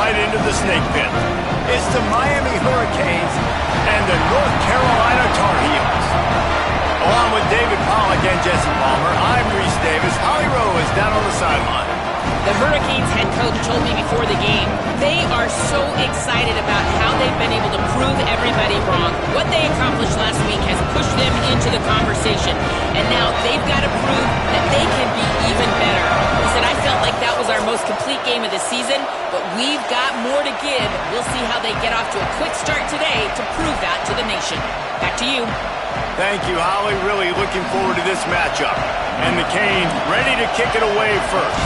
right into the snake pit. It's the Miami Hurricanes and the North Carolina Tar Heels. Along with David Pollack and Jesse Palmer, I'm Reese Davis. Holly Rowe is down on the sideline. The Hurricanes head coach told me before the game, they are so excited about how they've been able to prove everybody wrong. What they accomplished last week has pushed them into the conversation. And now they've got to prove that they can be even better. He said, I felt like that was our most complete game of the season, but we've got more to give. We'll see how they get off to a quick start today to prove that to the nation. Back to you. Thank you, Holly. Really looking forward to this matchup. And the Canes ready to kick it away first.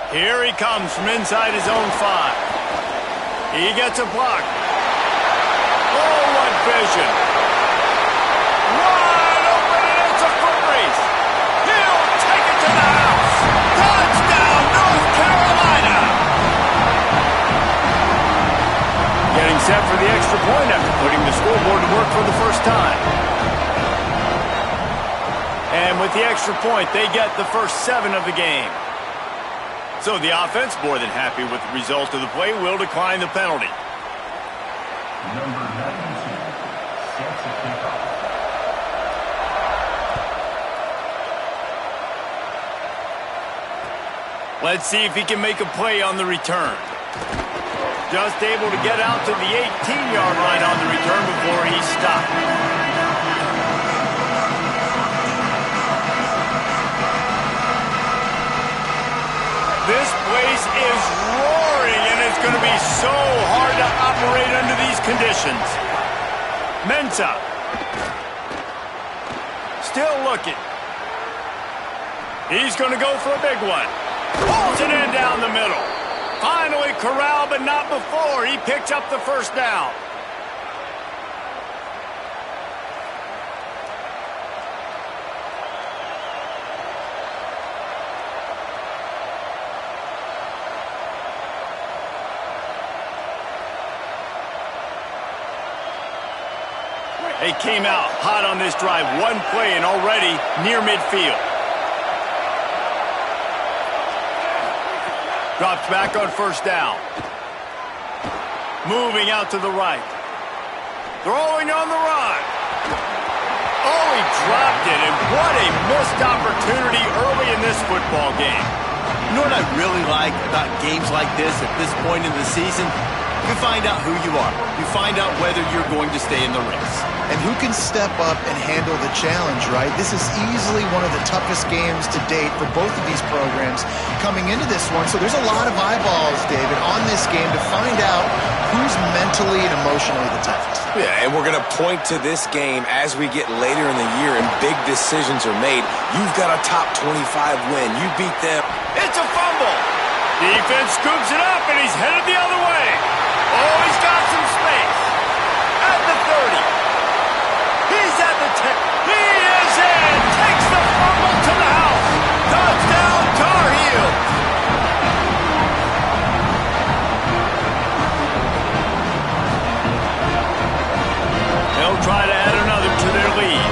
Here he comes from inside his own 5. He gets a block. Oh, what vision. Wide open, and it's a foot race. He'll take it to the house. Touchdown, North Carolina. Getting set for the extra point after putting the scoreboard to work for the first time. And with the extra point, they get the first 7 of the game. So the offense, more than happy with the result of the play, will decline the penalty. Number 92 sets a kickoff. Let's see if he can make a play on the return. Just able to get out to the 18-yard line on the return before he stopped. This place is roaring, and it's going to be so hard to operate under these conditions. Mensah. Still looking. He's going to go for a big one. Pulls it in down the middle. Finally corralled, but not before. He picks up the first down. They came out hot on this drive. One play and already near midfield. Drops back on first down. Moving out to the right. Throwing on the run. Oh, he dropped it, and what a missed opportunity early in this football game. You know what I really like about games like this at this point in the season? You find out who you are. You find out whether you're going to stay in the race. And who can step up and handle the challenge, right? This is easily one of the toughest games to date for both of these programs coming into this one. So there's a lot of eyeballs, David, on this game to find out who's mentally and emotionally the toughest. Yeah, and we're going to point to this game as we get later in the year and big decisions are made. You've got a top 25 win. You beat them. It's a fumble. Defense scoops it up, and he's headed the other way. Oh, he's got some space. At the 30. He's at the 10. He is in. Takes the fumble to the house. Touchdown, Tar Heels. They'll try to add another to their lead.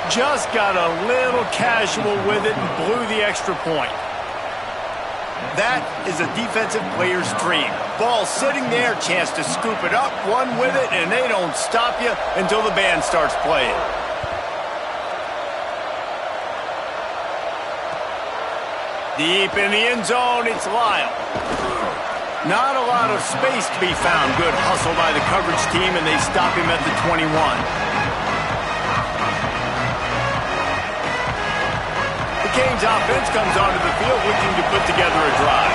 Just got a little casual with it and blew the extra point. That is a defensive player's dream. Ball sitting there, chance to scoop it up, run with it, and they don't stop you until the band starts playing. Deep in the end zone, it's Lyle. Not a lot of space to be found. Good hustle by the coverage team, and they stop him at the 21. Canes offense comes onto the field looking to put together a drive.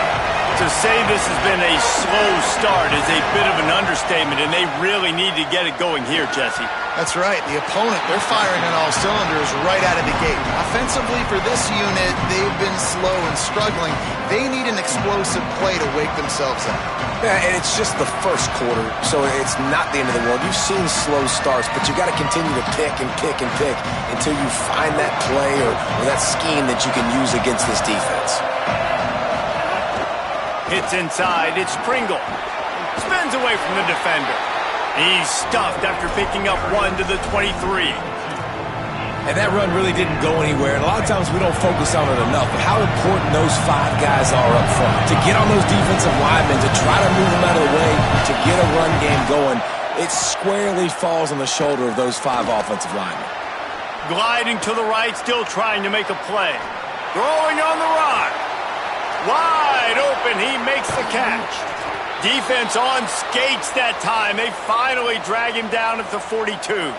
To say this has been a slow start is a bit of an understatement, and they really need to get it going here, Jesse. That's right. The opponent, they're firing on all cylinders right out of the gate. Offensively for this unit, they've been slow and struggling. They need an explosive play to wake themselves up. Yeah, and it's just the first quarter, so it's not the end of the world. You've seen slow starts, but you got to continue to pick and pick and pick until you find that play or that scheme that you can use against this defense. Hits inside, it's Pringle. Spins away from the defender. He's stuffed after picking up 1 to the 23. And that run really didn't go anywhere. And a lot of times we don't focus on it enough, but how important those 5 guys are up front. To get on those defensive linemen, to try to move them out of the way, to get a run game going, it squarely falls on the shoulder of those 5 offensive linemen. Gliding to the right, still trying to make a play. Throwing on the run. Wide open, he makes the catch. Defense on skates that time. They finally drag him down at the 42.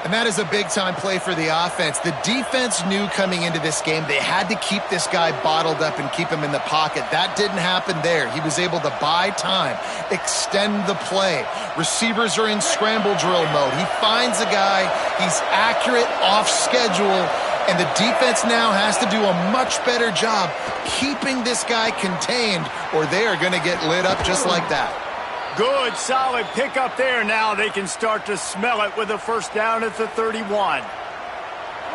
And that is a big-time play for the offense. The defense knew coming into this game they had to keep this guy bottled up and keep him in the pocket. That didn't happen there. He was able to buy time, extend the play. Receivers are in scramble drill mode. He finds a guy, he's accurate, off schedule, and the defense now has to do a much better job keeping this guy contained, or they are going to get lit up just like that. Good, solid pickup there. Now they can start to smell it with a first down at the 31.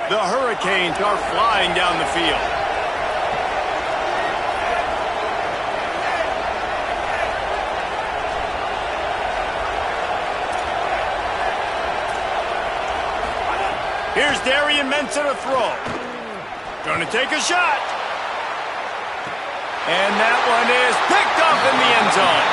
The Hurricanes are flying down the field. Here's Darian Mensah to throw. Gonna take a shot. And that one is picked up in the end zone.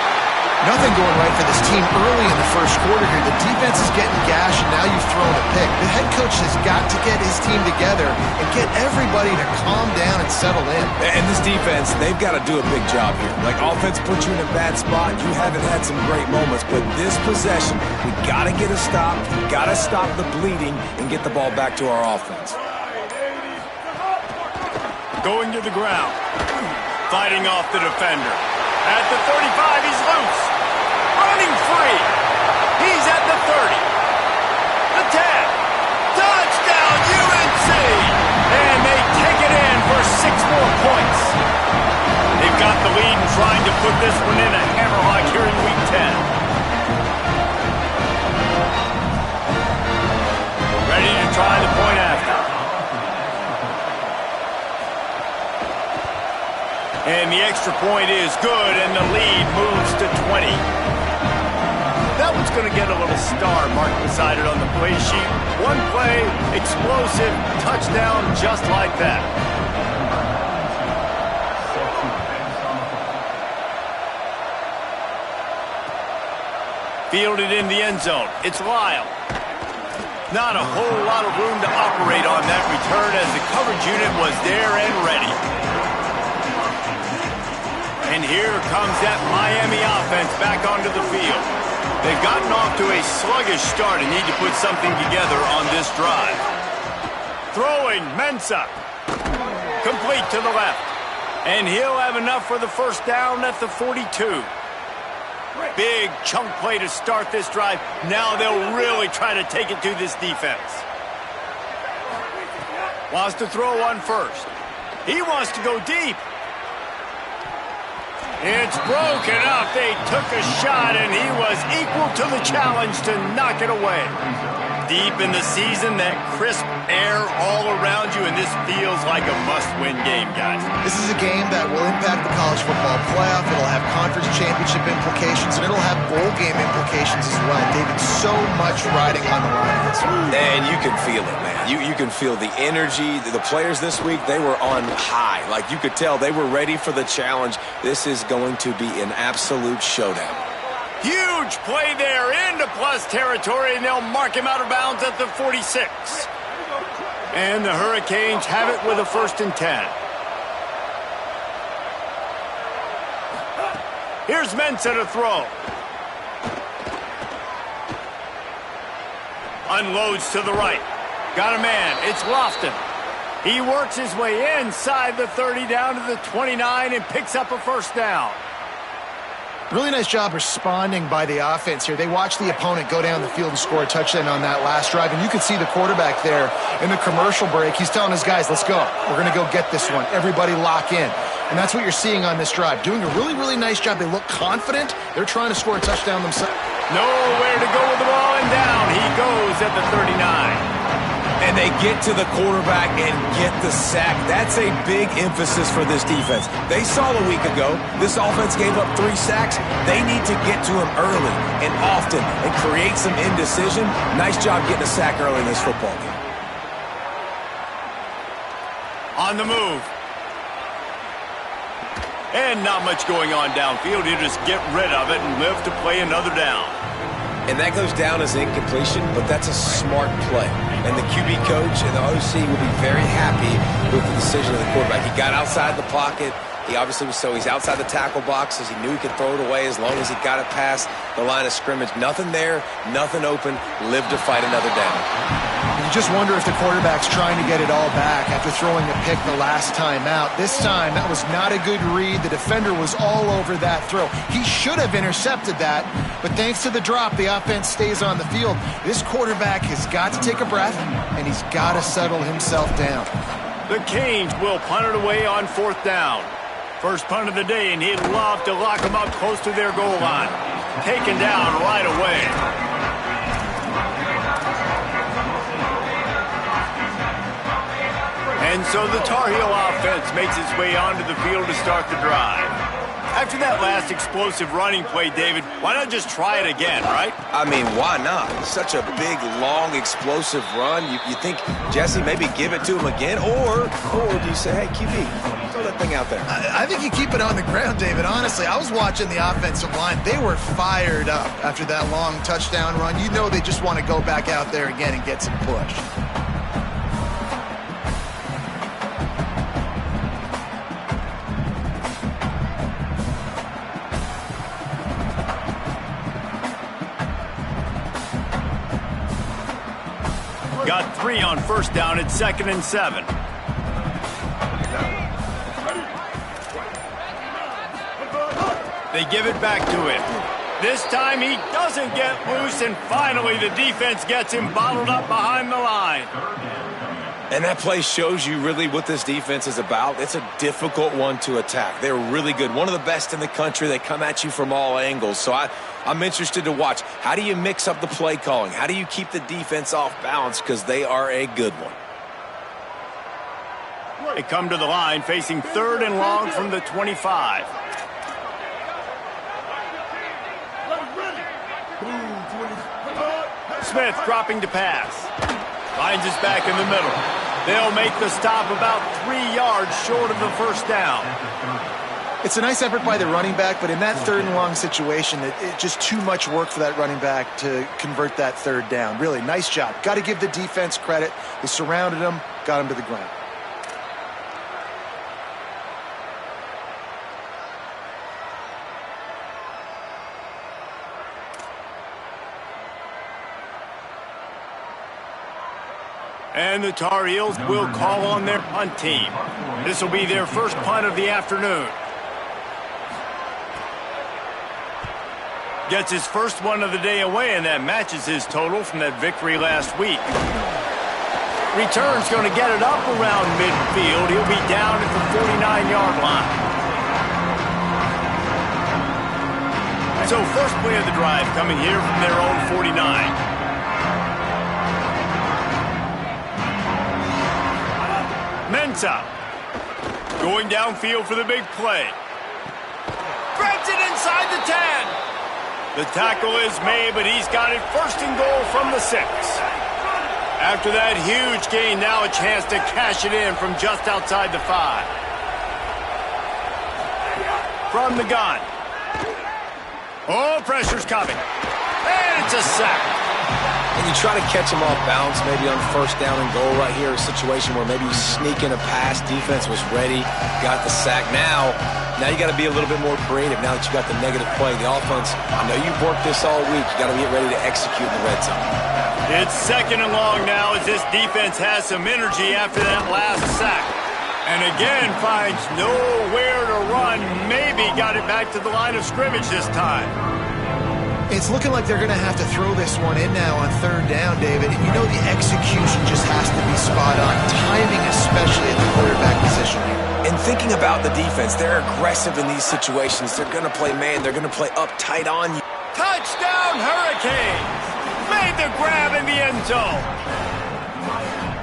Nothing going right for this team early in the first quarter here. The defense is getting gashed, and now you've thrown a pick. The head coach has got to get his team together and get everybody to calm down and settle in. And this defense, they've got to do a big job here. Like, offense puts you in a bad spot. You haven't had some great moments, but this possession, we got to get a stop. Got to stop the bleeding and get the ball back to our offense. Going to the ground. Fighting off the defender. At the 35, he's loose. Running free. He's at the 30. The 10. Touchdown, UNC! And they take it in for 6 more points. They've got the lead and trying to put this one in a hammerlock here in Week 10. Ready to try the point after. And the extra point is good, and the lead moves to 20. That one's going to get a little star mark beside it on the play sheet. One play, explosive, touchdown, just like that. Fielded in the end zone. It's Lyle. Not a whole lot of room to operate on that return as the coverage unit was there and ready. And here comes that Miami offense back onto the field. They've gotten off to a sluggish start and need to put something together on this drive. Throwing, Mensah. Complete to the left. And he'll have enough for the first down at the 42. Big chunk play to start this drive. Now they'll really try to take it to this defense. Wants to throw one first. He wants to go deep. It's broken up. They took a shot, and he was equal to the challenge to knock it away. Deep in the season, that crisp air all around you, and this feels like a must-win game, guys. This is a game that will impact the college football playoff. It'll have conference championship implications, and it'll have bowl game implications as well. David, so much riding on the line. And you can feel it, man. You can feel the energy. The players this week, they were on high. Like, you could tell they were ready for the challenge. This is going to be an absolute showdown. Huge play there into plus territory, and they'll mark him out of bounds at the 46. And the Hurricanes have it with a 1st and 10. Here's Mensah to throw. Unloads to the right. Got a man. It's Lofton. He works his way inside the 30 down to the 29 and picks up a first down. Really nice job responding by the offense here. They watched the opponent go down the field and score a touchdown on that last drive, and you could see the quarterback there in the commercial break. He's telling his guys, let's go. We're going to go get this one. Everybody lock in. And that's what you're seeing on this drive. Doing a really, really nice job. They look confident. They're trying to score a touchdown themselves. Nowhere to go with the ball, and down he goes at the 39. And they get to the quarterback and get the sack. That's a big emphasis for this defense. They saw a week ago, this offense gave up 3 sacks. They need to get to him early and often and create some indecision. Nice job getting a sack early in this football game. On the move. And not much going on downfield. He'll just get rid of it and live to play another down. And that goes down as incompletion, but that's a smart play. And the QB coach and the OC will be very happy with the decision of the quarterback. He got outside the pocket. He obviously he's outside the tackle boxes. He knew he could throw it away as long as he got it past the line of scrimmage. Nothing there, nothing open. Live to fight another down. You just wonder if the quarterback's trying to get it all back after throwing a pick the last time out. This time, that was not a good read. The defender was all over that throw. He should have intercepted that, but thanks to the drop, the offense stays on the field. This quarterback has got to take a breath, and he's got to settle himself down. The Canes will punt it away on 4th down. First punt of the day, and he'd love to lock them up close to their goal line. Taken down right away. And so the Tar Heel offense makes its way onto the field to start the drive. After that last explosive running play, David, why not just try it again, right? I mean, why not? Such a big, long, explosive run. You think, Jesse, maybe give it to him again? Or do you say, hey, QB, throw that thing out there? I think you keep it on the ground, David. Honestly, I was watching the offensive line. They were fired up after that long touchdown run. You know they just want to go back out there again and get some push. Got 3 on 1st down at 2nd and 7. They give it back to him. This time he doesn't get loose, and finally the defense gets him bottled up behind the line. And that play shows you really what this defense is about. It's a difficult one to attack. They're really good. One of the best in the country. They come at you from all angles. So I'm interested to watch. How do you mix up the play calling? How do you keep the defense off balance? Because they are a good one. They come to the line facing 3rd and long from the 25. Smith dropping to pass. Finds us back in the middle. They'll make the stop about 3 yards short of the 1st down. It's a nice effort by the running back, but in that 3rd and long situation, it's just too much work for that running back to convert that 3rd down. Really, nice job. Got to give the defense credit. They surrounded him, got him to the ground. And the Tar Heels will call on their punt team. This will be their first punt of the afternoon. Gets his first one of the day away, and that matches his total from that victory last week. Return's going to get it up around midfield. He'll be down at the 49-yard line. So first play of the drive coming here from their own 49. Mensah going downfield for the big play. Grabs it inside the 10. The tackle is made, but he's got it 1st and goal from the 6. After that huge gain, now a chance to cash it in from just outside the 5. From the gun. Oh, pressure's coming. And it's a sack. And you try to catch him off balance, maybe on 1st down and goal right here, a situation where maybe you sneak in a pass, defense was ready, got the sack. Now you got to be a little bit more creative now that you got the negative play. The offense, I know you've worked this all week. You got to get ready to execute in the red zone. It's 2nd and long now as this defense has some energy after that last sack. And again finds nowhere to run. Maybe got it back to the line of scrimmage this time. It's looking like they're going to have to throw this one in now on 3rd down, David. And you know the execution just has to be spot on. Timing, especially at the quarterback position here. And thinking about the defense, they're aggressive in these situations. They're going to play man. They're going to play up tight on you. Touchdown, Hurricanes! Made the grab in the end zone.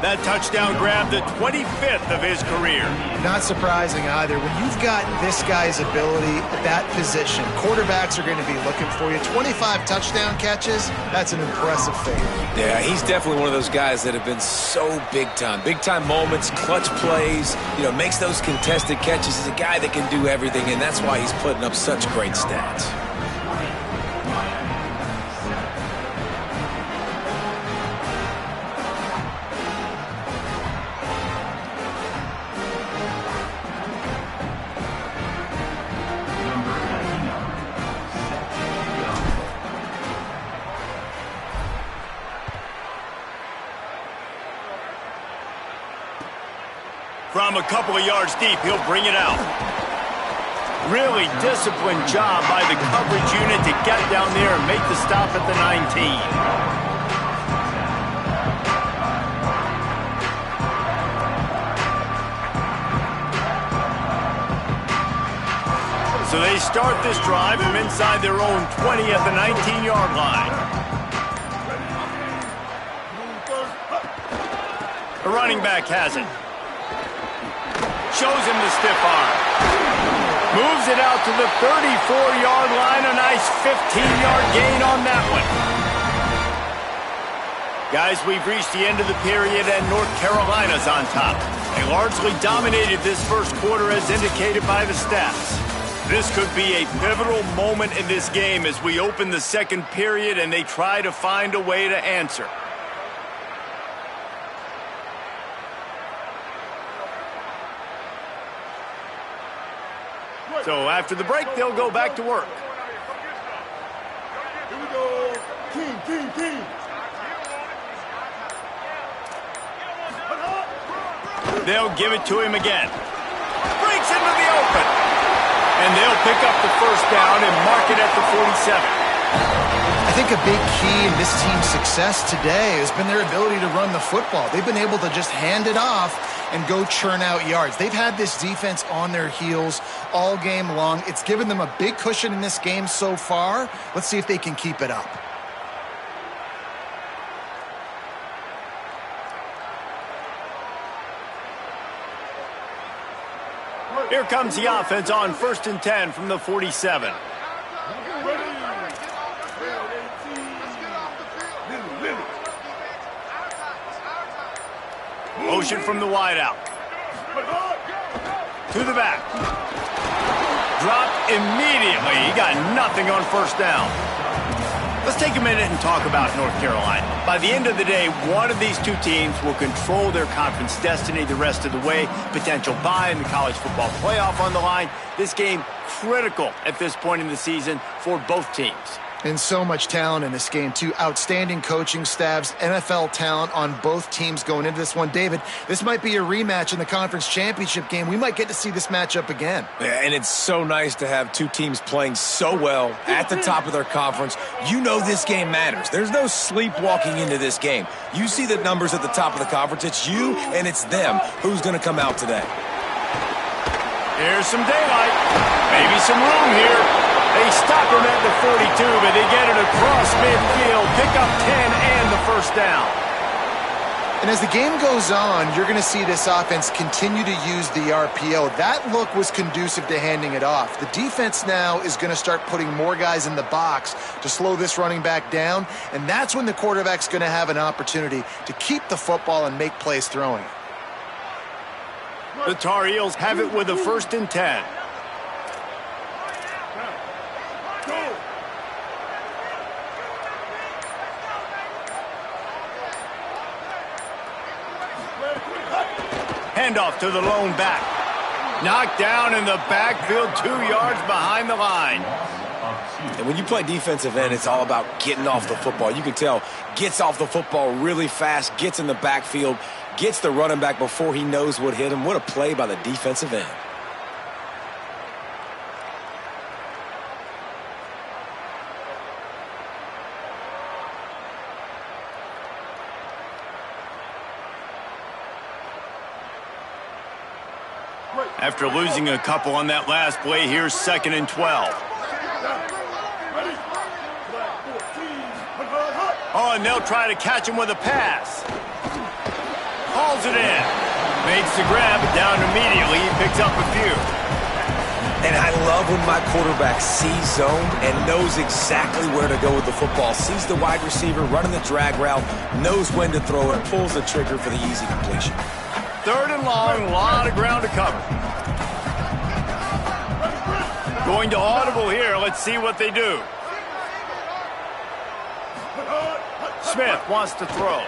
That touchdown grabbed the 25th of his career. Not surprising either. When you've got this guy's ability at that position, quarterbacks are going to be looking for you. 25 touchdown catches, that's an impressive feat. Yeah, he's definitely one of those guys that have been so big time. Big time moments, clutch plays, makes those contested catches. He's a guy that can do everything, and that's why he's putting up such great stats. From a couple of yards deep, he'll bring it out. Really disciplined job by the coverage unit to get down there and make the stop at the 19. So they start this drive from inside their own 20 at the 19-yard line. The running back has it. Shows him the stiff arm. Moves it out to the 34-yard line. A nice 15-yard gain on that one. Guys, we've reached the end of the period, and North Carolina's on top. They largely dominated this first quarter as indicated by the stats. This could be a pivotal moment in this game as we open the second period and they try to find a way to answer. So after the break, they'll go back to work. Here we go. Team. They'll give it to him again. Breaks into the open. And they'll pick up the first down and mark it at the 47. I think a big key in this team's success today has been their ability to run the football. They've been able to just hand it off and go churn out yards. They've had this defense on their heels all game long. It's given them a big cushion in this game so far. Let's see if they can keep it up. Here comes the offense on 1st and 10 from the 47. Motion from the wideout. To the back. Dropped immediately. He got nothing on first down. Let's take a minute and talk about North Carolina. By the end of the day, one of these two teams will control their conference destiny the rest of the way. Potential bye in the college football playoff on the line. This game critical at this point in the season for both teams. And so much talent in this game, too. Outstanding coaching staffs, NFL talent on both teams going into this one. David, this might be a rematch in the conference championship game. We might get to see this matchup again. Yeah, and it's so nice to have two teams playing so well at the top of their conference. You know this game matters. There's no sleepwalking into this game. You see the numbers at the top of the conference. It's you and it's them. Who's going to come out today? Here's some daylight. Maybe some room here. They stop him at the 42, but they get it across midfield. Pick up 10 and the first down. And as the game goes on, you're going to see this offense continue to use the RPO. That look was conducive to handing it off. The defense now is going to start putting more guys in the box to slow this running back down, and that's when the quarterback's going to have an opportunity to keep the football and make plays throwing. The Tar Heels have it with a 1st and 10. Handoff to the lone back. Knocked down in the backfield, 2 yards behind the line. And when you play defensive end, it's all about getting off the football. You can tell, gets off the football really fast, gets in the backfield, gets the running back before he knows what hit him. What a play by the defensive end. After losing a couple on that last play, here's 2nd and 12. Oh, and they'll try to catch him with a pass. hauls it in. Makes the grab, but down immediately. He picks up a few. And I love when my quarterback sees zone and knows exactly where to go with the football. Sees the wide receiver running the drag route, knows when to throw it, pulls the trigger for the easy completion. 3rd and long, a lot of ground to cover. Going to audible here. Let's see what they do. Smith wants to throw.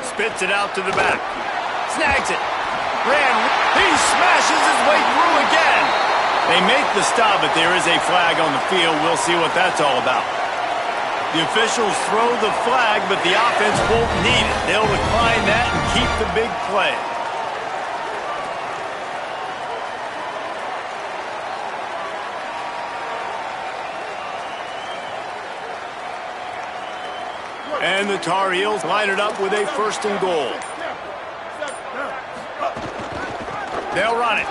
Spits it out to the back. Snags it. He smashes his way through again. They make the stop, but there is a flag on the field. We'll see what that's all about. The officials throw the flag, but the offense won't need it. They'll decline that and keep the big play. And the Tar Heels line it up with a 1st and goal. They'll run it.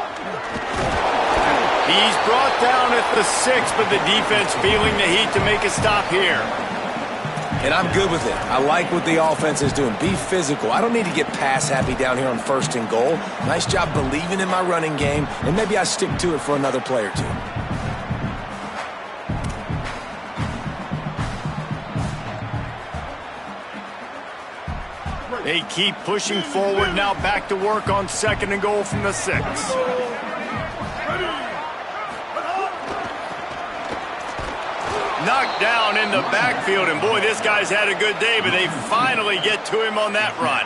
He's brought down at the 6, but the defense feeling the heat to make a stop here. And I'm good with it. I like what the offense is doing. Be physical. I don't need to get pass happy down here on 1st and goal. Nice job believing in my running game, and maybe I stick to it for another play or two. They keep pushing forward, now back to work on 2nd and goal from the 6. Knocked down in the backfield, and boy, this guy's had a good day, but they finally get to him on that run.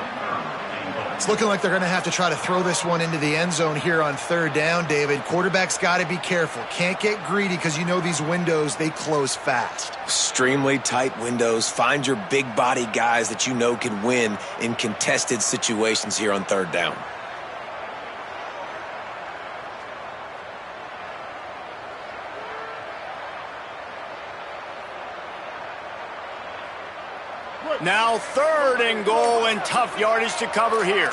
It's looking like they're going to have to try to throw this one into the end zone here on 3rd down, David. Quarterback's got to be careful. Can't get greedy because you know these windows, they close fast. Extremely tight windows. Find your big body guys that you know can win in contested situations here on 3rd down. Now 3rd and goal, and tough yardage to cover here.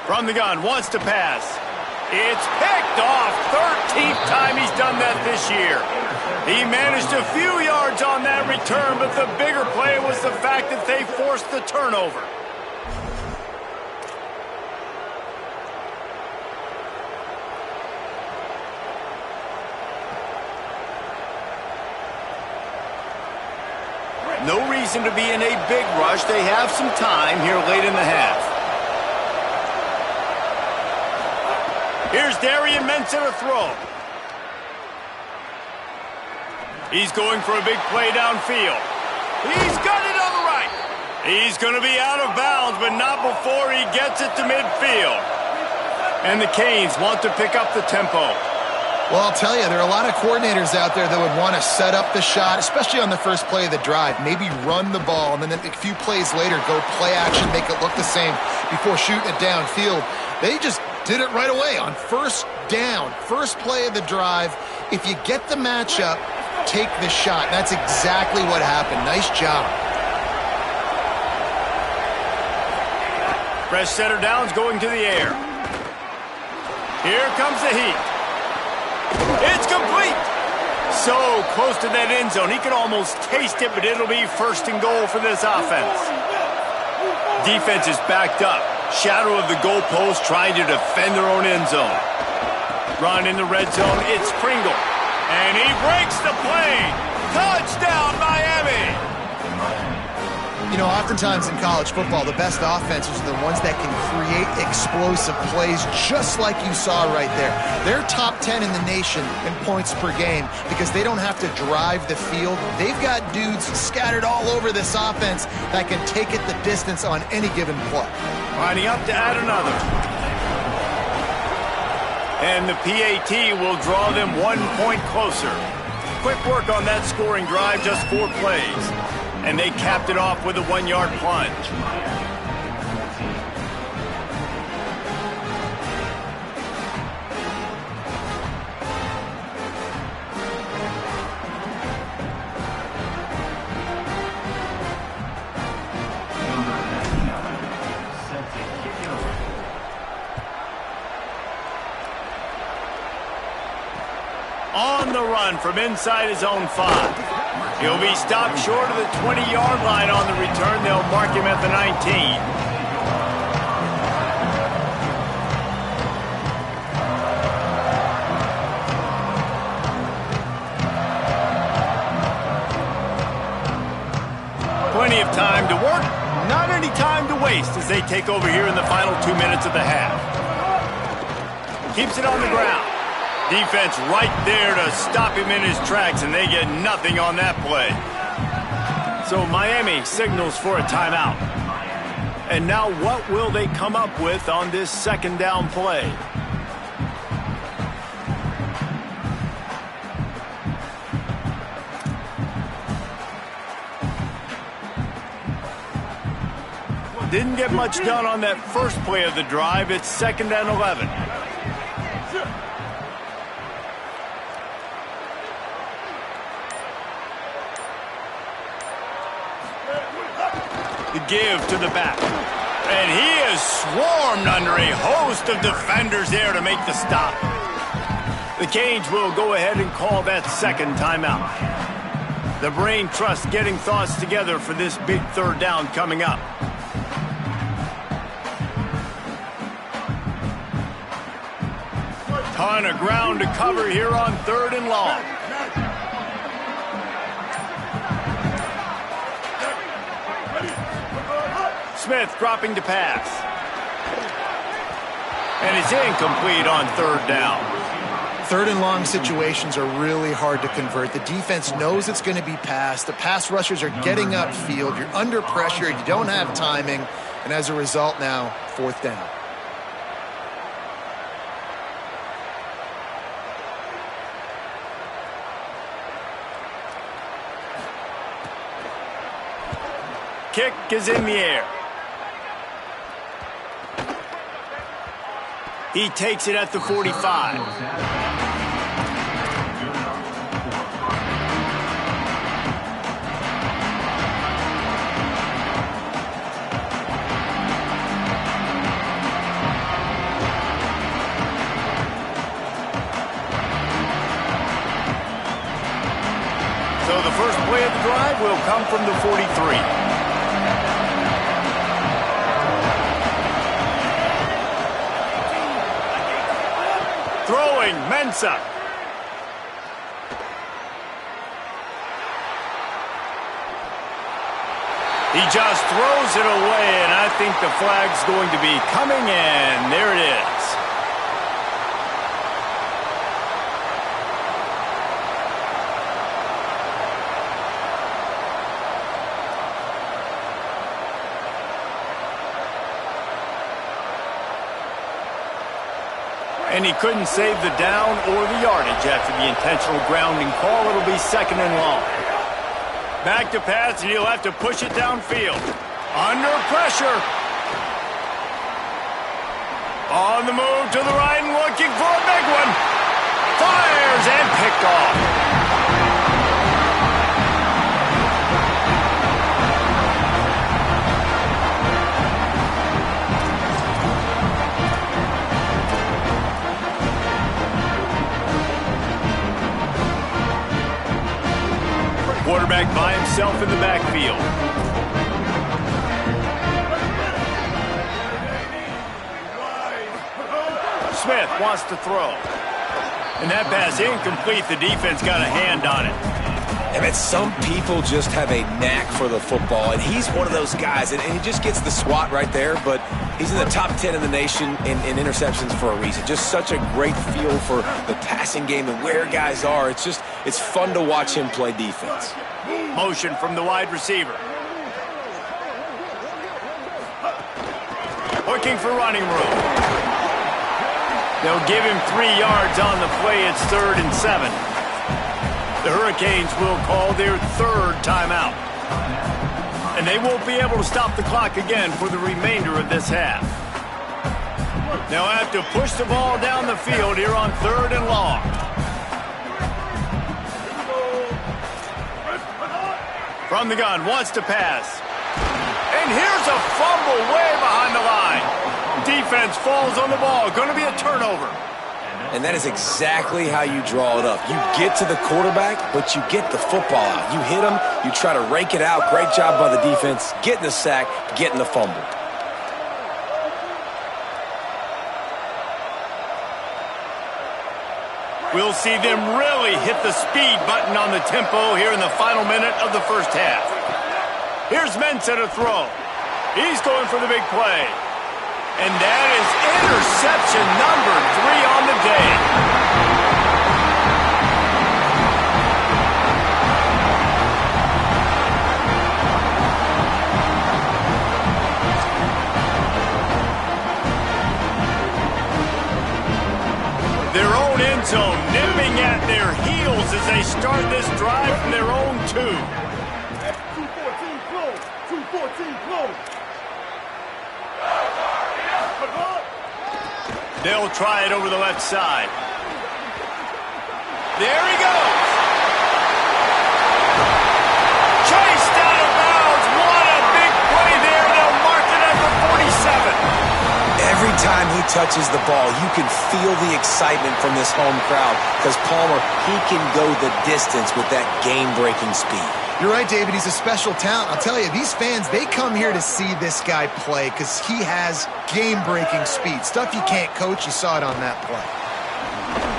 From the gun, wants to pass. It's picked off. 13th time he's done that this year. He managed a few yards on that return, but the bigger play was the fact that they forced the turnover. No reason to be in a big rush. They have some time here late in the half. Here's Darian Mensah to throw. He's going for a big play downfield. He's got it on the right. He's going to be out of bounds, but not before he gets it to midfield. And the Canes want to pick up the tempo. Well, I'll tell you, there are a lot of coordinators out there that would want to set up the shot, especially on the first play of the drive. Maybe run the ball, and then a few plays later, go play action, make it look the same before shooting it downfield. They just did it right away on 1st down. First play of the drive. If you get the matchup, take the shot. That's exactly what happened. Nice job. Fresh setter downs going to the air. Here comes the heat. It's complete. So close to that end zone. He could almost taste it, but it'll be 1st and goal for this offense. Defense is backed up. Shadow of the goalpost trying to defend their own end zone. Run in the red zone. It's Pringle. And he breaks the play. Touchdown, Miami. You know, oftentimes in college football, the best offenses are the ones that can create explosive plays just like you saw right there. They're top 10 in the nation in points per game because they don't have to drive the field. They've got dudes scattered all over this offense that can take it the distance on any given play. Lining up to add another. And the PAT will draw them 1 point closer. Quick work on that scoring drive, just 4 plays. And they capped it off with a 1-yard plunge. On the run from inside his own 5. He'll be stopped short of the 20-yard line on the return. They'll mark him at the 19. Plenty of time to work, not any time to waste as they take over here in the final 2 minutes of the half. Keeps it on the ground. Defense right there to stop him in his tracks, and they get nothing on that play. So Miami signals for a timeout. And now what will they come up with on this second down play? Didn't get much done on that first play of the drive. It's 2nd and 11. The give to the back. And he is swarmed under a host of defenders there to make the stop. The Canes will go ahead and call that second timeout. The brain trust getting thoughts together for this big third down coming up. Ton of ground to cover here on 3rd and long. Smith dropping to pass. And it's incomplete on 3rd down. 3rd and long situations are really hard to convert. The defense knows it's going to be passed. The pass rushers are getting upfield. You're under pressure. You don't have timing. And as a result now, 4th down. Kick is in the air. He takes it at the 45. So the first play of the drive will come from the 43. Throwing, Mensah. He just throws it away, and I think the flag's going to be coming in. There it is. And he couldn't save the down or the yardage after the intentional grounding call. It'll be 2nd and long. Back to pass, and he'll have to push it downfield. Under pressure. On the move to the right and looking for a big one. Fires and picked off. Quarterback by himself in the backfield. Smith wants to throw. And that pass incomplete. The defense got a hand on it. I mean, some people just have a knack for the football, and he's one of those guys, and he just gets the swat right there, but he's in the top 10 in the nation in interceptions for a reason. Just such a great feel for the passing game and where guys are. It's fun to watch him play defense. Motion from the wide receiver. Looking for running room. They'll give him 3 yards on the play. It's 3rd and 7. The Hurricanes will call their 3rd timeout. And they won't be able to stop the clock again for the remainder of this half. They'll have to push the ball down the field here on 3rd and long. From the gun, wants to pass. And here's a fumble way behind the line. Defense falls on the ball. Going to be a turnover. And that is exactly how you draw it up. You get to the quarterback, but you get the football out. You hit him, you try to rake it out. Great job by the defense, getting the sack, getting the fumble. We'll see them really hit the speed button on the tempo here in the final minute of the first half. Here's Mensah to throw. He's going for the big play. And that is interception number 3 on the day. Their own end zone nipping at their heels as they start this drive from their own 2. 214 close. 214 close. They'll try it over the left side. There he goes. Chased out of bounds. What a big play there. They'll mark it at the 47. Every time he touches the ball, you can feel the excitement from this home crowd because Palmer, he can go the distance with that game-breaking speed. You're right, David. He's a special talent. I'll tell you, these fans, they come here to see this guy play because he has game-breaking speed. Stuff you can't coach. You saw it on that play.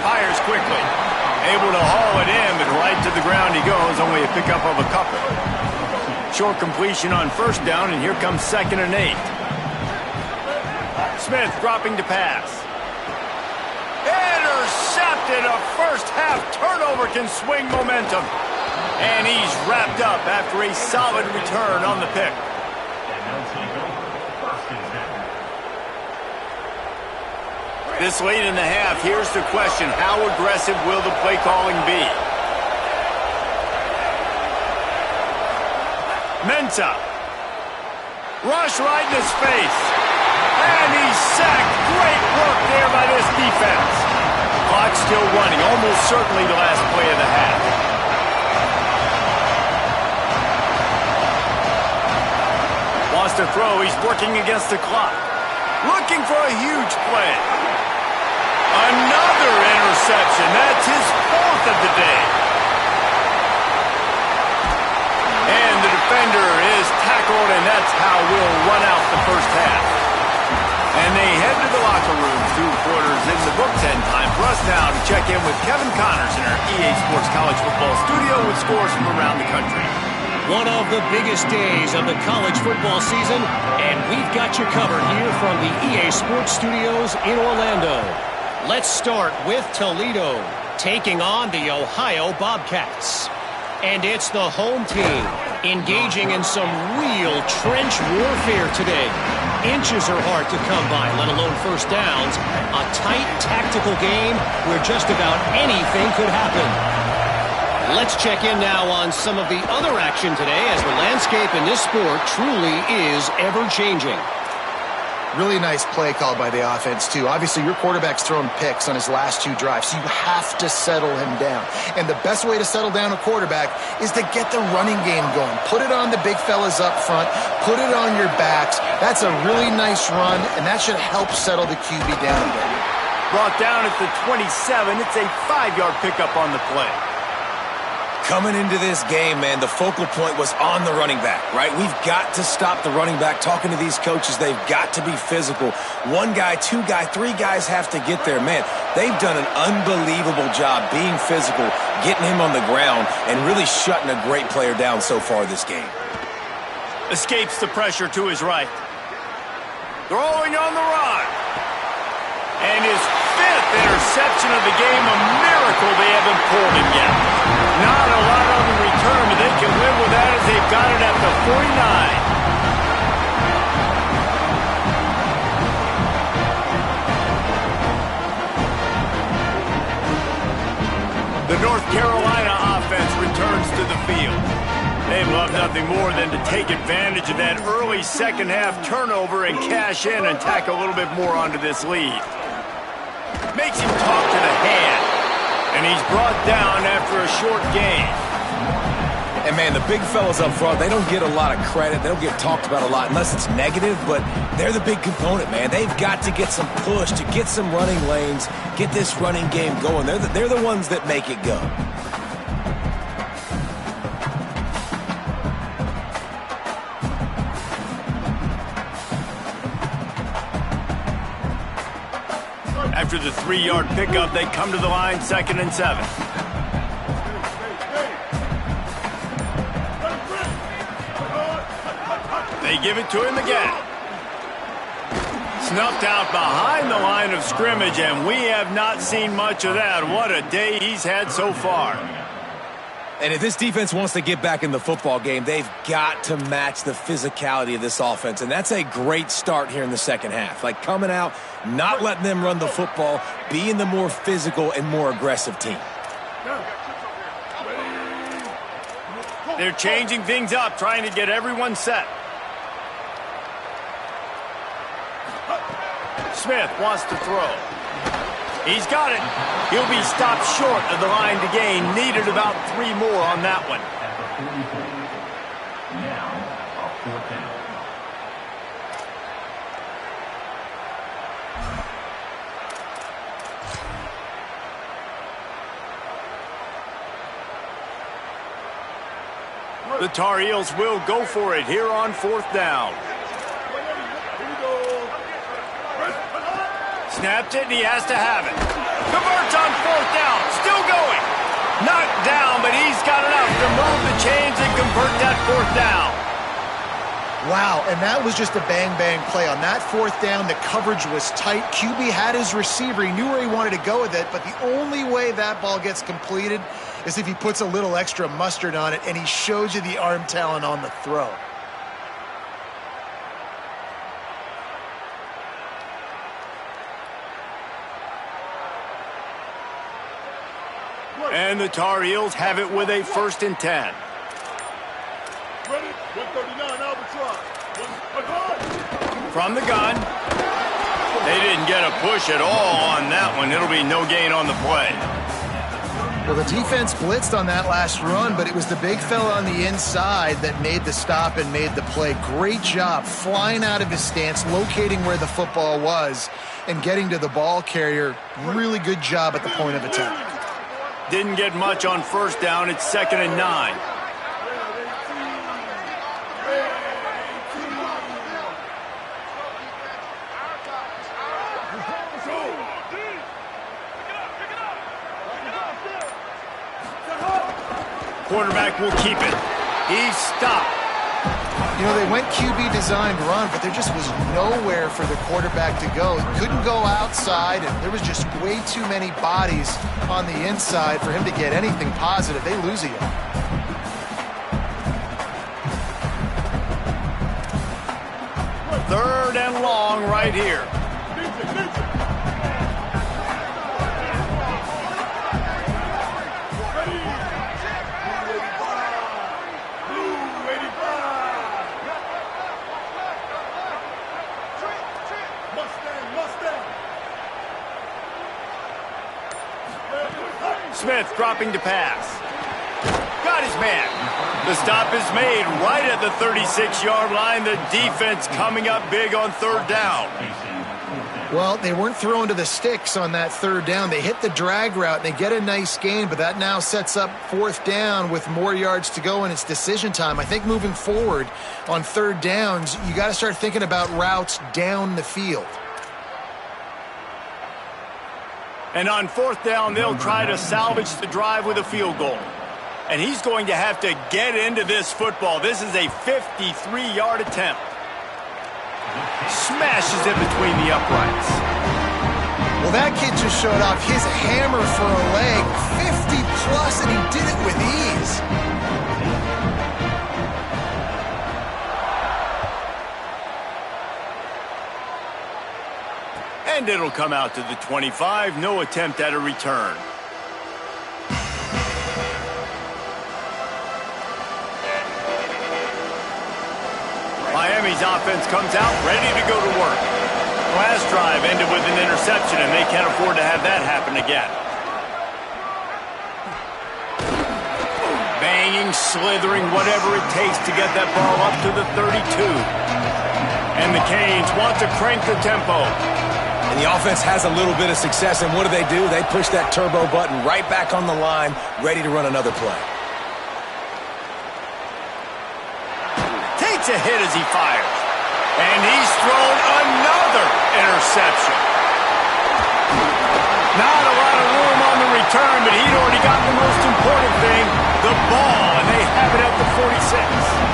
Fires quickly. Able to haul it in, but right to the ground he goes. Only a pickup of a couple. Short completion on first down, and here comes 2nd and 8. Smith dropping to pass. Intercepted. A first-half turnover can swing momentum. And he's wrapped up after a solid return on the pick. This late in the half, here's the question. How aggressive will the play calling be? Mensah. Rush right in his face. And he's sacked. Great work there by this defense. Clock still running. Almost certainly the last play of the half. Wants to throw. He's working against the clock. Looking for a huge play. Another interception. That's his 4th of the day. And the defender is tackled, and that's how we'll run out the first half. And they head to the locker rooms. 2 quarters in the books, and time for us now to check in with Kevin Connors in our EA Sports College Football studio with scores from around the country. One of the biggest days of the college football season, and we've got you covered here from the EA Sports Studios in Orlando. Let's start with Toledo, taking on the Ohio Bobcats. And it's the home team, engaging in some real trench warfare today. Inches are hard to come by, let alone first downs. A tight tactical game where just about anything could happen. Let's check in now on some of the other action today as the landscape in this sport truly is ever-changing. Really nice play call by the offense, too. Obviously, your quarterback's thrown picks on his last 2 drives, so you have to settle him down. And the best way to settle down a quarterback is to get the running game going. Put it on the big fellas up front. Put it on your backs. That's a really nice run, and that should help settle the QB down a bit. Brought down at the 27. It's a 5-yard pickup on the play. Coming into this game, man, the focal point was on the running back, right? We've got to stop the running back. Talking to these coaches, they've got to be physical. 1 guy, 2 guy, 3 guys have to get there. Man, they've done an unbelievable job being physical, getting him on the ground, and really shutting a great player down so far this game. Escapes the pressure to his right. Throwing on the run. And his 5th interception of the game, a miracle they haven't pulled him yet. Not a lot on the return, but they can live with that as they've got it at the 49. The North Carolina offense returns to the field. They'd love nothing more than to take advantage of that early second-half turnover and cash in and tack a little bit more onto this lead. Makes him talk to the hand, and he's brought down after a short gain. And, man, the big fellas up front, they don't get a lot of credit. They don't get talked about a lot unless it's negative, but they're the big component, man. They've got to get some push, to get some running lanes, get this running game going. They're the ones that make it go. After the 3-yard pickup, they come to the line, 2nd and 7. They give it to him again. Snuffed out behind the line of scrimmage, and we have not seen much of that. What a day he's had so far. And if this defense wants to get back in the football game, they've got to match the physicality of this offense. And that's a great start here in the second half. Like coming out, not letting them run the football, being the more physical and more aggressive team. They're changing things up, trying to get everyone set. Smith wants to throw. He's got it. He'll be stopped short of the line to gain. Needed about 3 more on that one. Now, a 4th down. The Tar Heels will go for it here on 4th down. Snapped it, and he has to have it. Converts on 4th down. Still going. Knocked down, but he's got enough to move the chains and convert that 4th down. Wow, and that was just a bang-bang play. On that 4th down, the coverage was tight. QB had his receiver. He knew where he wanted to go with it, but the only way that ball gets completed is if he puts a little extra mustard on it, and he shows you the arm talent on the throw. And the Tar Heels have it with a 1st and 10. Ready? 139 Albatross. From the gun. They didn't get a push at all on that one. It'll be no gain on the play. Well, the defense blitzed on that last run, but it was the big fella on the inside that made the stop and made the play. Great job flying out of his stance, locating where the football was, and getting to the ball carrier. Really good job at the point of attack. Didn't get much on 1st down. It's 2nd and 9. Quarterback will keep it. He's stopped. You know, they went QB designed run, but there just was nowhere for the quarterback to go. He couldn't go outside, and there was just way too many bodies on the inside for him to get anything positive. They lose a yard. Third and long right here. Smith dropping to pass. Got his man. The stop is made right at the 36-yard line. The defense coming up big on 3rd down. Well, they weren't throwing to the sticks on that 3rd down. They hit the drag route, and they get a nice gain, but that now sets up 4th down with more yards to go, and it's decision time. I think moving forward on 3rd downs, you got to start thinking about routes down the field. And on 4th down, they'll try to salvage the drive with a field goal. And he's going to have to get into this football. This is a 53-yard attempt. Smashes it between the uprights. Well, that kid just showed off his hammer for a leg, 50-plus, and he did it with ease. And it'll come out to the 25. No attempt at a return. Miami's offense comes out ready to go to work. Last drive ended with an interception, and they can't afford to have that happen again. hanging, slithering, whatever it takes to get that ball up to the 32. And the Canes want to crank the tempo. And the offense has a little bit of success, and what do? They push that turbo button right back on the line, ready to run another play. Takes a hit as he fires. And he's thrown another interception. Not a lot of room on the return, but he'd already got the most important thing, the ball, and they have it at the 46.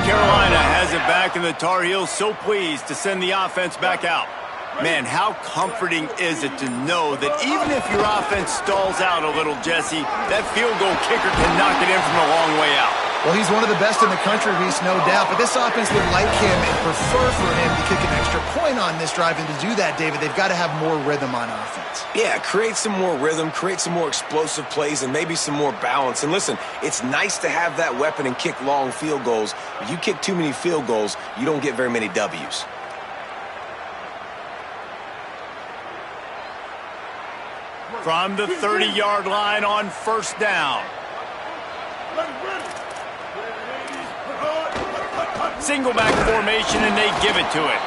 Carolina has it back, and the Tar Heels so pleased to send the offense back out. Man, how comforting is it to know that even if your offense stalls out a little, Jesse, that field goal kicker can knock it in from a long way out. Well, he's one of the best in the country, Reese, no doubt. But this offense would like him and prefer for him to kick an extra point on this drive. And to do that, David, they've got to have more rhythm on offense. Yeah, create some more rhythm, create some more explosive plays, and maybe some more balance. And listen, it's nice to have that weapon and kick long field goals. If you kick too many field goals, you don't get very many W's. From the 30-yard line on first down. Single back formation, and they give it to it.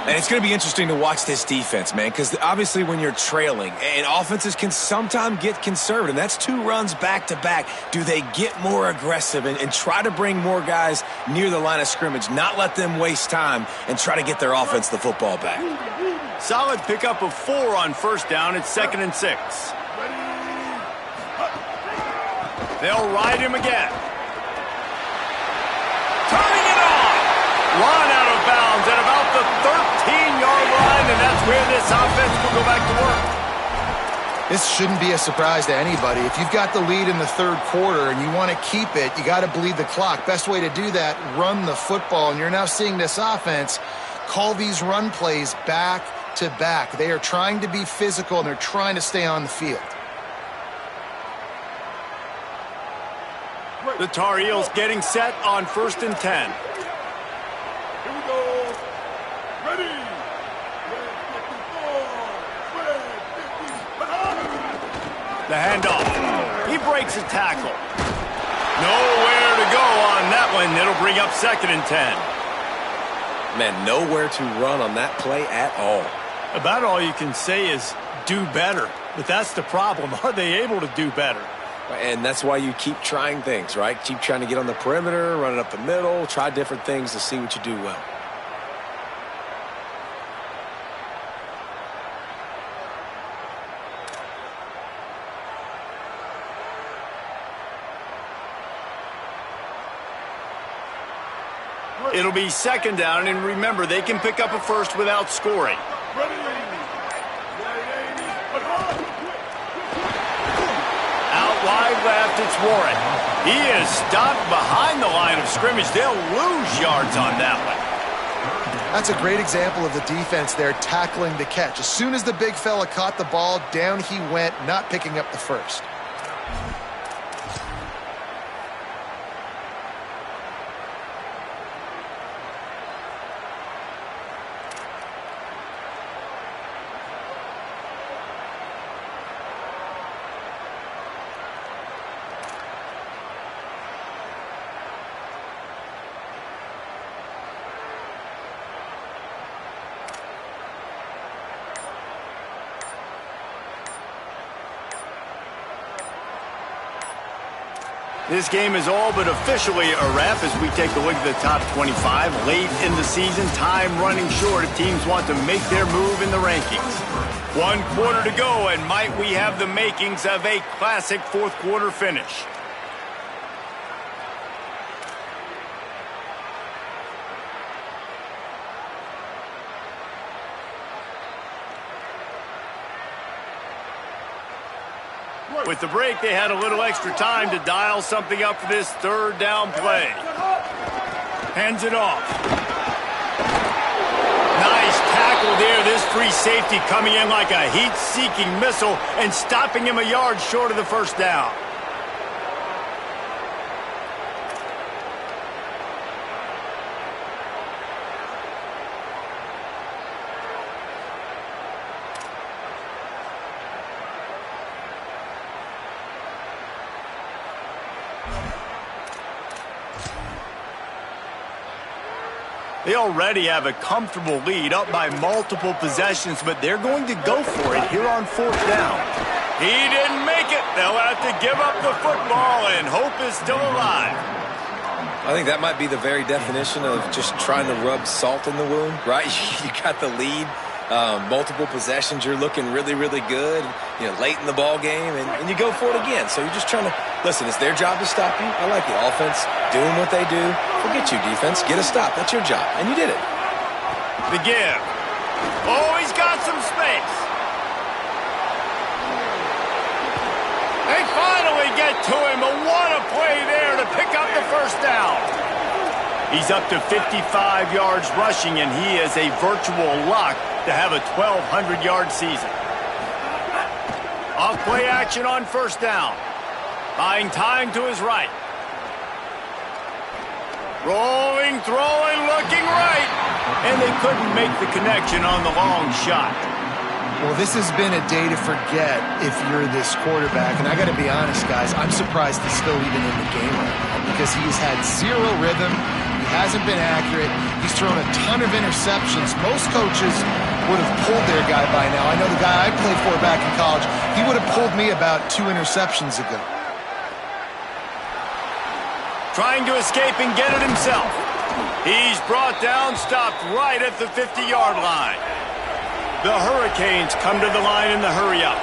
And it's going to be interesting to watch this defense, man, because obviously when you're trailing, and offenses can sometimes get conservative, and that's 2 runs back-to-back. Do they get more aggressive and try to bring more guys near the line of scrimmage, not let them waste time, and try to get their offense the football back? Solid pickup of 4 on first down. It's 2nd and 6. They'll ride him again. Turning it on. Run out of bounds at about the 13-yard line, and that's where this offense will go back to work. This shouldn't be a surprise to anybody. If you've got the lead in the third quarter and you want to keep it, you got to bleed the clock. Best way to do that, run the football. And you're now seeing this offense call these run plays back to back. They are trying to be physical, and they're trying to stay on the field. The Tar Heels getting set on 1st and 10. Here we go. Ready. The handoff. He breaks a tackle. Nowhere to go on that one. It'll bring up 2nd and 10. Man, nowhere to run on that play at all. About all you can say is do better. But that's the problem. Are they able to do better? And that's why you keep trying things, right? Keep trying to get on the perimeter, run it up the middle, try different things to see what you do well. It'll be 2nd down, and remember, they can pick up a first without scoring. Out wide left, it's Warren. He is stopped behind the line of scrimmage. They'll lose yards on that one. That's a great example of the defense there tackling the catch. As soon as the big fella caught the ball, down he went, not picking up the first. This game is all but officially a wrap as we take a look at the top 25. Late in the season, time running short if teams want to make their move in the rankings. 1 quarter to go, and might we have the makings of a classic fourth quarter finish. With the break, they had a little extra time to dial something up for this 3rd down play. Hands it off. Nice tackle there. This free safety coming in like a heat-seeking missile and stopping him a yard short of the first down. They already have a comfortable lead up by multiple possessions, but they're going to go for it here on fourth down. He didn't make it. They'll have to give up the football, and hope is still alive. I think that might be the very definition of just trying to rub salt in the wound, right? You got the lead, multiple possessions, you're looking really, really good, late in the ball game, and you go for it again. So you're just trying to, listen, it's their job to stop you. I like the offense doing what they do. Forget you, defense. Get a stop. That's your job, and you did it. The give. Oh, he's got some space. They finally get to him, but what a play there to pick up the first down. He's up to 55 yards rushing, and he is a virtual lock to have a 1,200-yard season. Off play action on first down. Buying time to his right. Rolling, throwing, looking right. And they couldn't make the connection on the long shot. Well, this has been a day to forget if you're this quarterback. And I got to be honest, guys, I'm surprised he's still even in the game right now because he's had zero rhythm. He hasn't been accurate. He's thrown a ton of interceptions. Most coaches would have pulled their guy by now. I know the guy I played for back in college, he would have pulled me about 2 interceptions ago. Trying to escape and get it himself. He's brought down, stopped right at the 50-yard line. The Hurricanes come to the line in the hurry-up.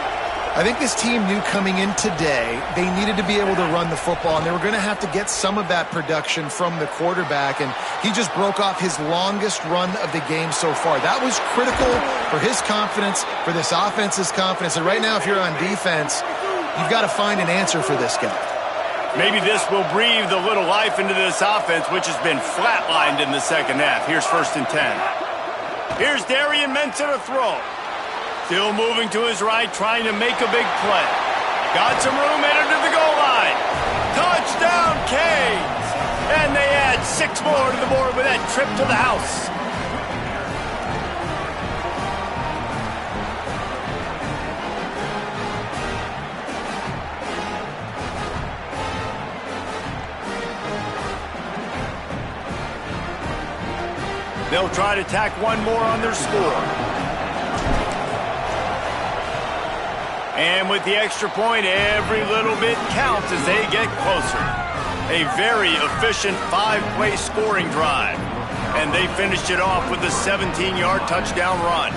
I think this team knew coming in today they needed to be able to run the football, and they were going to have to get some of that production from the quarterback, and he just broke off his longest run of the game so far. That was critical for his confidence, for this offense's confidence, and right now if you're on defense, you've got to find an answer for this guy. Maybe this will breathe a little life into this offense, which has been flatlined in the second half. Here's 1st and 10. Here's Darian Mensah to throw. Still moving to his right, trying to make a big play. Got some room, headed to the goal line. Touchdown, Canes! And they add 6 more to the board with that trip to the house. They'll try to tack one more on their score. And with the extra point, every little bit counts as they get closer. A very efficient 5-play scoring drive. And they finished it off with a 17-yard touchdown run.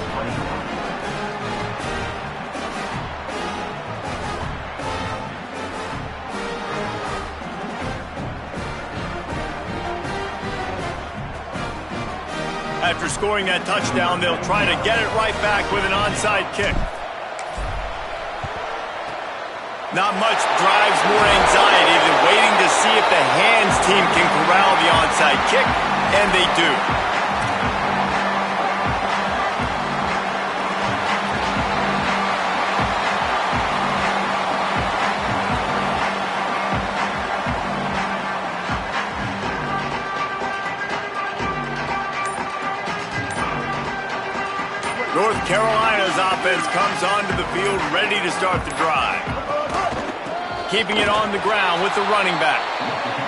After scoring that touchdown, they'll try to get it right back with an onside kick. Not much drives more anxiety than waiting to see if the hands team can corral the onside kick, and they do. North Carolina's offense comes onto the field ready to start the drive. Keeping it on the ground with the running back.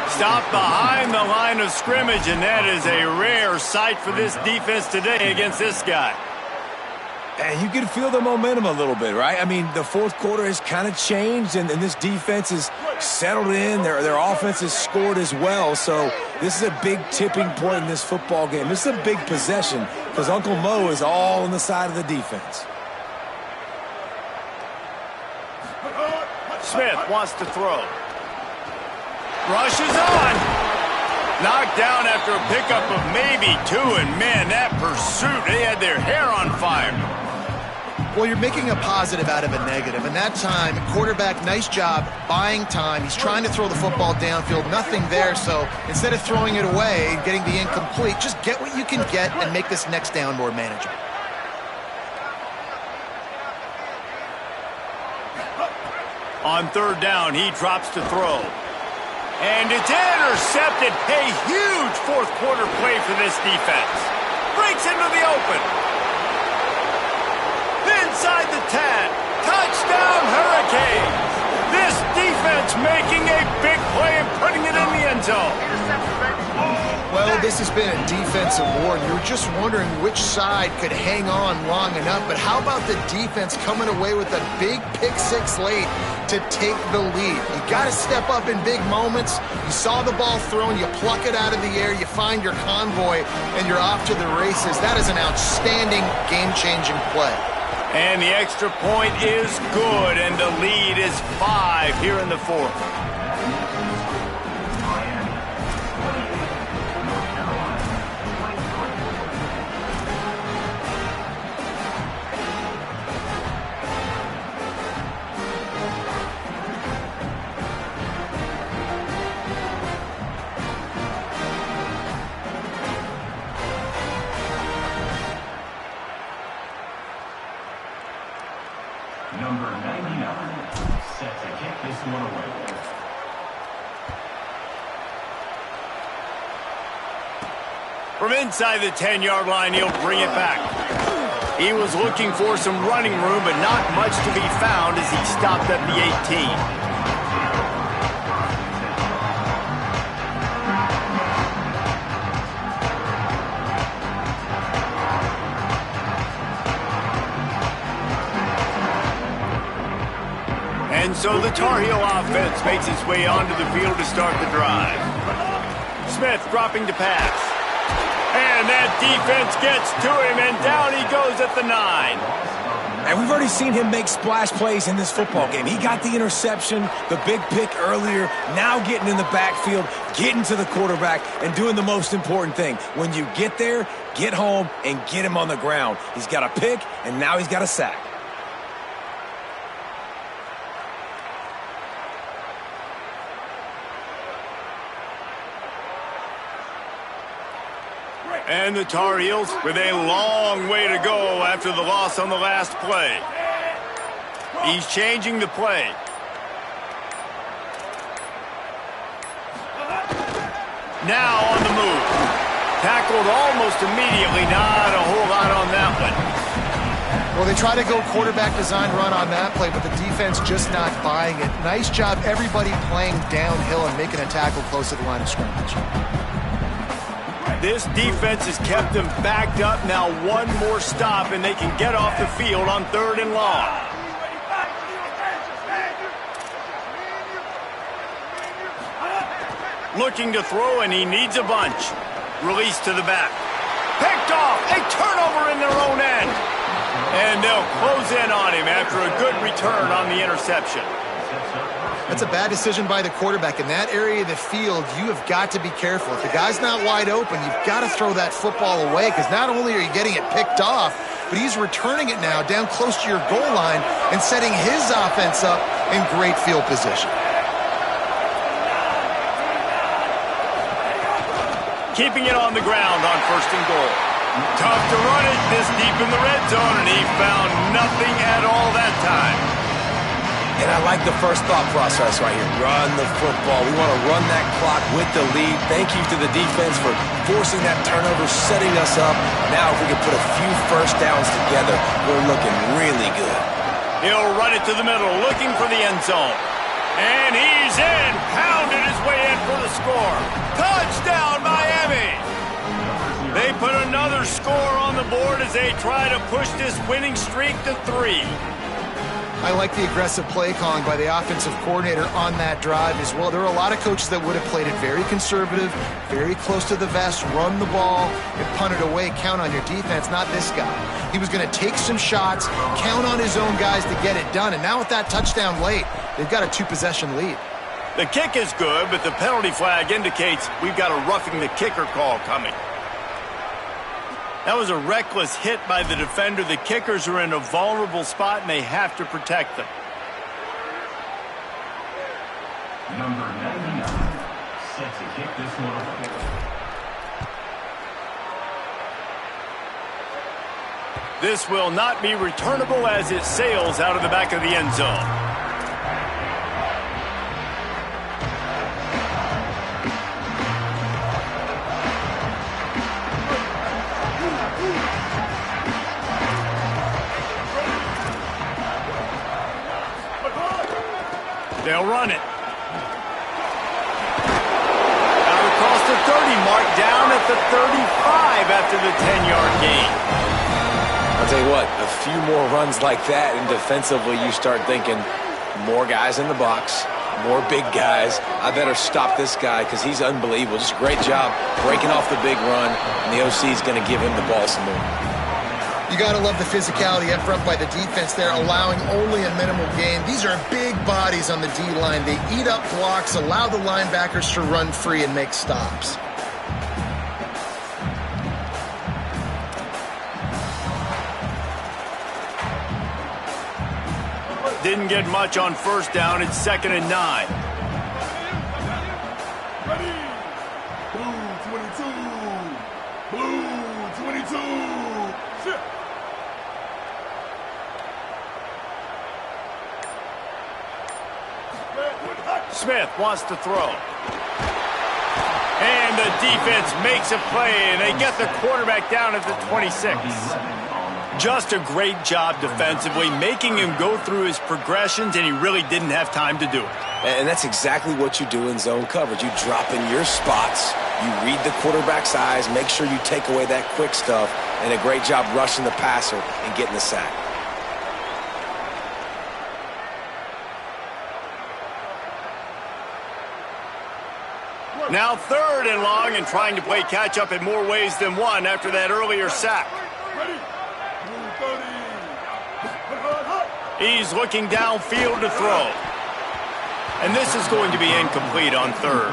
Stopped behind the line of scrimmage, and that is a rare sight for this defense today against this guy. And you can feel the momentum a little bit, right? I mean, the fourth quarter has kind of changed, and this defense is settled in. Their offense has scored as well, so this is a big tipping point in this football game. This is a big possession because Uncle Mo is all on the side of the defense. Smith wants to throw. Rushes on. Knocked down after a pickup of maybe 2, and man, that pursuit, they had their hair on fire. Well, you're making a positive out of a negative, and that time, quarterback, nice job buying time. He's trying to throw the football downfield, nothing there, so instead of throwing it away, getting the incomplete, just get what you can get and make this next down more manageable. On third down, he drops to throw. And it's intercepted. A huge fourth quarter play for this defense. Breaks into the open. Inside the 10. Touchdown, Hurricanes. This defense making a big play and putting it in the end zone. Well, this has been a defensive war. You're just wondering which side could hang on long enough. But how about the defense coming away with a big pick six late to take the lead? You got to step up in big moments. You saw the ball thrown, you pluck it out of the air, you find your convoy, and you're off to the races. That is an outstanding game-changing play. And the extra point is good, and the lead is 5 here in the fourth. Number 99, set to kick this one away. From inside the 10-yard line, he'll bring it back. He was looking for some running room, but not much to be found as he stopped at the 18. And so the Tar Heel offense makes its way onto the field to start the drive. Smith dropping to pass. And that defense gets to him, and down he goes at the 9. And we've already seen him make splash plays in this football game. He got the interception, the big pick earlier, now getting in the backfield, getting to the quarterback, and doing the most important thing. When you get there, get home, and get him on the ground. He's got a pick, and now he's got a sack. And the Tar Heels with a long way to go after the loss on the last play. He's changing the play. Now on the move. Tackled almost immediately. Not a whole lot on that one. Well, they try to go quarterback design run on that play, but the defense just not buying it. Nice job, everybody playing downhill and making a tackle close to the line of scrimmage. This defense has kept them backed up. Now one more stop, and they can get off the field on 3rd and long. Looking to throw, and he needs a bunch. Release to the back. Picked off. A turnover in their own end. And they'll close in on him after a good return on the interception. That's a bad decision by the quarterback. In that area of the field, you have got to be careful. If the guy's not wide open, you've got to throw that football away, because not only are you getting it picked off, but he's returning it now down close to your goal line and setting his offense up in great field position. Keeping it on the ground on 1st and goal. Tough to run it this deep in the red zone, and he found nothing at all that time. And I like the first thought process right here. Run the football. We want to run that clock with the lead. Thank you to the defense for forcing that turnover, setting us up. Now if we can put a few first downs together, we're looking really good. He'll run it to the middle, looking for the end zone. And he's in. Pounded his way in for the score. Touchdown, Miami! They put another score on the board as they try to push this winning streak to 3. I like the aggressive play calling by the offensive coordinator on that drive as well. There are a lot of coaches that would have played it very conservative, very close to the vest, run the ball, and punt it away, count on your defense. Not this guy. He was going to take some shots, count on his own guys to get it done, and now with that touchdown late, they've got a 2-possession lead. The kick is good, but the penalty flag indicates we've got a roughing the kicker call coming. That was a reckless hit by the defender. The kickers are in a vulnerable spot, and they have to protect them. Number 99, set to kick this one away. This will not be returnable as it sails out of the back of the end zone. They'll run it. Out across the 30, marked down at the 35 after the 10-yard gain. I'll tell you what, a few more runs like that, and defensively you start thinking, more guys in the box, more big guys. I better stop this guy because he's unbelievable. Just a great job breaking off the big run, and the OC is going to give him the ball some more. You got to love the physicality up front by the defense there, allowing only a minimal gain. These are big bodies on the D-line. They eat up blocks, allow the linebackers to run free and make stops. Didn't get much on first down. It's 2nd and 9. Ready. Blue 22. Blue 22. Shit. Smith wants to throw. And the defense makes a play, and they get the quarterback down at the 26. Just a great job defensively, making him go through his progressions, and he really didn't have time to do it. And that's exactly what you do in zone coverage. You drop in your spots, you read the quarterback's eyes, make sure you take away that quick stuff, and a great job rushing the passer and getting the sack. Now 3rd and long, and trying to play catch-up in more ways than one after that earlier sack. Ready. He's looking downfield to throw. And this is going to be incomplete on 3rd.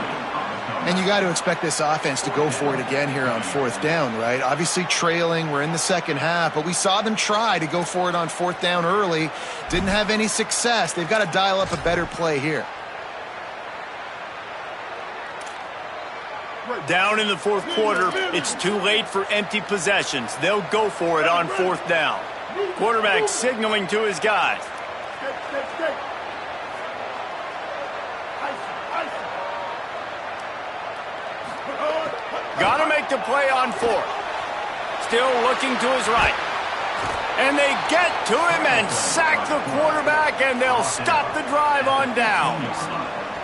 And you got to expect this offense to go for it again here on 4th down, right? Obviously trailing, we're in the second half, but we saw them try to go for it on 4th down early. Didn't have any success. They've got to dial up a better play here. Down in the 4th quarter, it's too late for empty possessions. They'll go for it on 4th down. Quarterback signaling to his guys. Got to make the play on 4th. Still looking to his right. And they get to him and sack the quarterback, and they'll stop the drive on downs.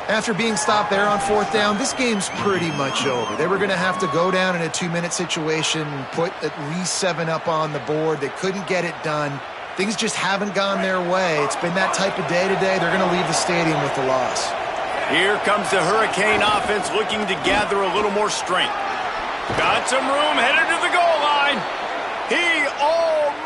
After being stopped there on 4th down, this game's pretty much over. They were going to have to go down in a 2-minute situation, put at least 7 up on the board. They couldn't get it done. Things just haven't gone their way. It's been that type of day today. They're going to leave the stadium with the loss. Here comes the Hurricane offense looking to gather a little more strength. Got some room, headed to the goal line. He almost